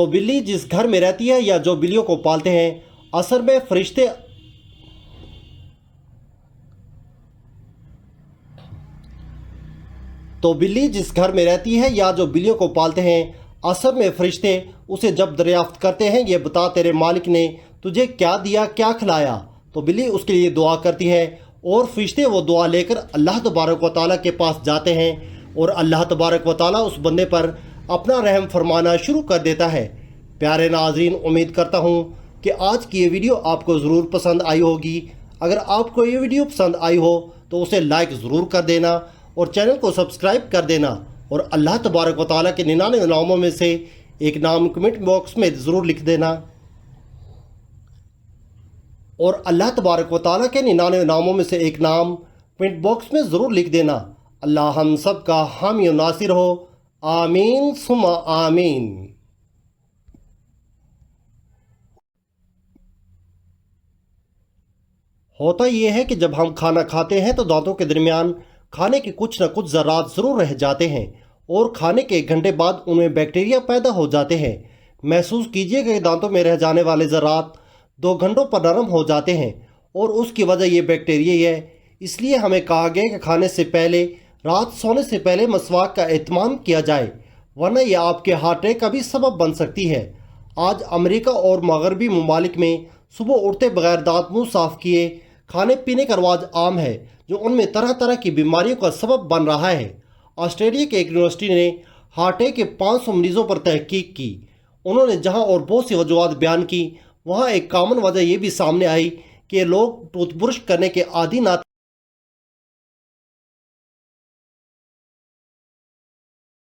तो बिल्ली जिस घर में रहती है या जो बिल्लियों को पालते हैं, असल में फरिश्ते तो बिल्ली जिस घर में रहती है या जो बिल्लियों को पालते हैं, असल में फरिश्ते उसे जब दरियाफ्त करते हैं, ये बता तेरे मालिक ने तुझे क्या दिया, क्या खिलाया, तो बिल्ली उसके लिए दुआ करती है और फरिश्ते वो दुआ लेकर अल्लाह तबारक व तआला के पास जाते हैं और अल्लाह तबारक व तआला उस बंदे पर अपना रहम फरमाना शुरू कर देता है। प्यारे नाज़रीन, उम्मीद करता हूँ कि आज की ये वीडियो आपको ज़रूर पसंद आई होगी। अगर आपको ये वीडियो पसंद आई हो तो उसे लाइक ज़रूर कर देना और चैनल को सब्सक्राइब कर देना और अल्लाह तबारक व तआला के 99 नामों में से एक नाम कमेंट बॉक्स में ज़रूर लिख देना और अल्लाह तबारक व तआला के 99 नामों में से एक नाम कमेंट बॉक्स में ज़रूर लिख देना। अल्लाह हम सब का हामी और नासिर हो। आमीन सुम्मा आमीन। होता यह है कि जब हम खाना खाते हैं तो दांतों के दरमियान खाने के कुछ न कुछ ज़रात ज़रूर रह जाते हैं और खाने के 1 घंटे बाद उनमें बैक्टीरिया पैदा हो जाते हैं। महसूस कीजिएगा कि दांतों में रह जाने वाले ज़रात 2 घंटों पर नरम हो जाते हैं और उसकी वजह ये बैक्टीरिया ही है। इसलिए हमें कहा गया कि खाने से पहले, रात सोने से पहले मसवाक का एहतमाम किया जाए, वरना यह आपके हार्ट अटैक का भी सबब बन सकती है। आज अमेरिका और मगरबी ममालिक में सुबह उठते बगैर दांत मुंह साफ किए खाने पीने का रवाज आम है, जो उनमें तरह तरह की बीमारियों का सबब बन रहा है। ऑस्ट्रेलिया के एक यूनिवर्सिटी ने हार्ट अटैक के 500 मरीजों पर तहकीक की। उन्होंने जहां और बहुत सी वजूहत बयान की, वहां एक कॉमन वजह यह भी सामने आई कि लोग टूथब्रश करने के आदी ना